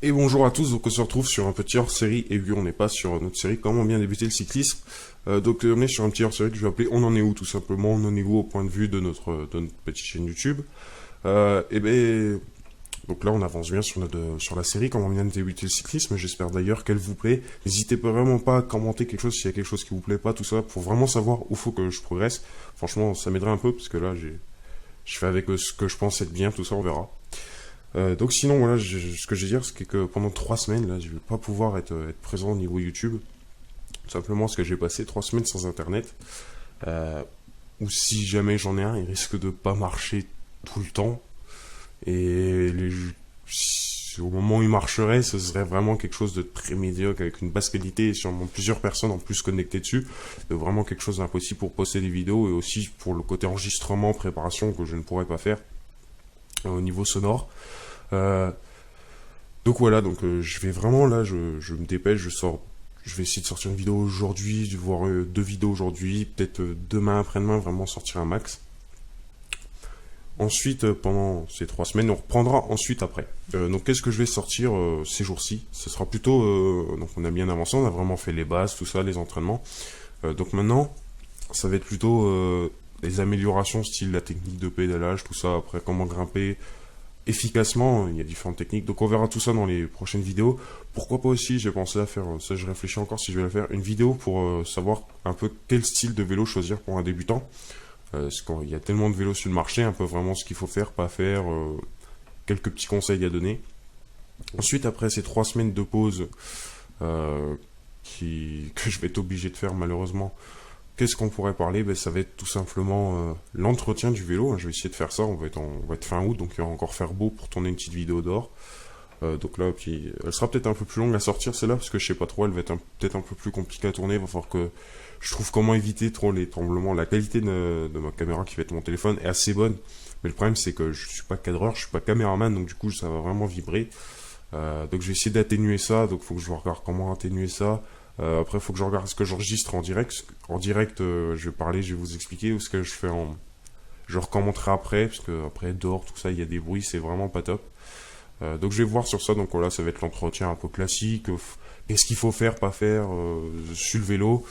Et bonjour à tous, donc on se retrouve sur un petit hors-série, et vu on n'est pas sur notre série Comment bien débuter le cyclisme, on est sur un petit hors-série que je vais appeler On en est où, tout simplement, on en est où au point de vue de notre petite chaîne YouTube. Donc là on avance bien sur la série Comment bien débuter le cyclisme, j'espère d'ailleurs qu'elle vous plaît. N'hésitez pas vraiment pas à commenter quelque chose s'il y a quelque chose qui vous plaît pas, tout ça, pour vraiment savoir où faut que je progresse. Franchement ça m'aiderait un peu, parce que là je fais avec ce que je pense être bien, tout ça on verra. Donc sinon voilà, ce que je veux dire c'est que pendant 3 semaines là je vais pas pouvoir être présent au niveau YouTube, tout simplement parce que j'ai passé 3 semaines sans internet, ou si jamais j'en ai un il risque de pas marcher tout le temps, et au moment où il marcherait ce serait vraiment quelque chose de très médiocre avec une basse qualité et sûrement plusieurs personnes en plus connectées dessus, de vraiment quelque chose d'impossible pour poster des vidéos, et aussi pour le côté enregistrement, préparation que je ne pourrais pas faire au niveau sonore. Euh, donc voilà, je vais vraiment là, je me dépêche, je vais essayer de sortir une vidéo aujourd'hui, voire 2 vidéos aujourd'hui, peut-être demain, après-demain, vraiment sortir un max. Ensuite, pendant ces 3 semaines, on reprendra ensuite après. Donc qu'est-ce que je vais sortir ces jours-ci? Ce sera plutôt, donc on a bien avancé, on a vraiment fait les bases, tout ça, les entraînements. Donc maintenant, ça va être plutôt les améliorations, style la technique de pédalage, tout ça, après comment grimper efficacement, il y a différentes techniques, donc on verra tout ça dans les prochaines vidéos. Pourquoi pas aussi, j'ai pensé à faire, ça je réfléchis encore si je vais la faire, une vidéo pour savoir un peu quel style de vélo choisir pour un débutant, parce qu'il y a tellement de vélos sur le marché, un peu vraiment ce qu'il faut faire, pas faire, quelques petits conseils à donner. Ensuite, après ces 3 semaines de pause, que je vais être obligé de faire malheureusement, qu'est-ce qu'on pourrait parler? Ça va être tout simplement l'entretien du vélo. Je vais essayer de faire ça. On va être fin août, donc il va encore faire beau pour tourner une petite vidéo dehors. Donc là, puis elle sera peut-être un peu plus longue à sortir celle-là, parce que je sais pas trop, elle va être peut-être un peu plus compliquée à tourner. Il va falloir que je trouve comment éviter trop les tremblements. La qualité de ma caméra qui va être mon téléphone est assez bonne, mais le problème c'est que je suis pas cadreur, je suis pas caméraman, donc du coup ça va vraiment vibrer. Donc je vais essayer d'atténuer ça. Donc il faut que je regarde comment atténuer ça. Après, il faut que je regarde ce que j'enregistre en direct. En direct, je vais parler, je vais vous expliquer, ou ce que je fais je recommenterai après, parce que après, dehors, tout ça, il y a des bruits, c'est vraiment pas top. Donc je vais voir sur ça, donc voilà, ça va être l'entretien un peu classique. Qu'est-ce qu'il faut faire, pas faire, sur le vélo.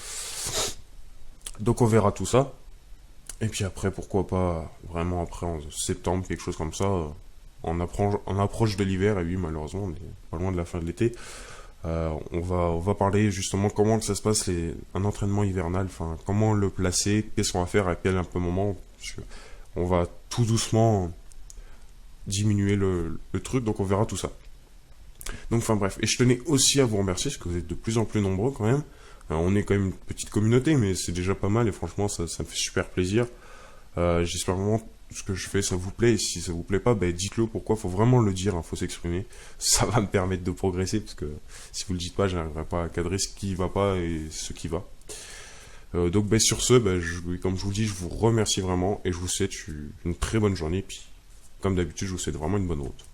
Donc on verra tout ça. Et puis après, pourquoi pas, vraiment après, en septembre, quelque chose comme ça, en approche de l'hiver, et oui, malheureusement, on est pas loin de la fin de l'été. On va parler justement comment que ça se passe un entraînement hivernal, enfin comment le placer, qu'est-ce qu'on va faire à quel un peu moment. On va tout doucement diminuer le truc, donc on verra tout ça. Donc enfin bref, et je tenais aussi à vous remercier parce que vous êtes de plus en plus nombreux quand même. On est quand même une petite communauté, mais c'est déjà pas mal et franchement ça me fait super plaisir. J'espère vraiment ce que je fais ça vous plaît, et si ça vous plaît pas, dites-le. Pourquoi? Faut vraiment le dire, faut s'exprimer, ça va me permettre de progresser, parce que si vous le dites pas, j'arriverai pas à cadrer ce qui va pas et ce qui va. Sur ce, comme je vous dis, je vous remercie vraiment et je vous souhaite une très bonne journée, puis comme d'habitude je vous souhaite vraiment une bonne route.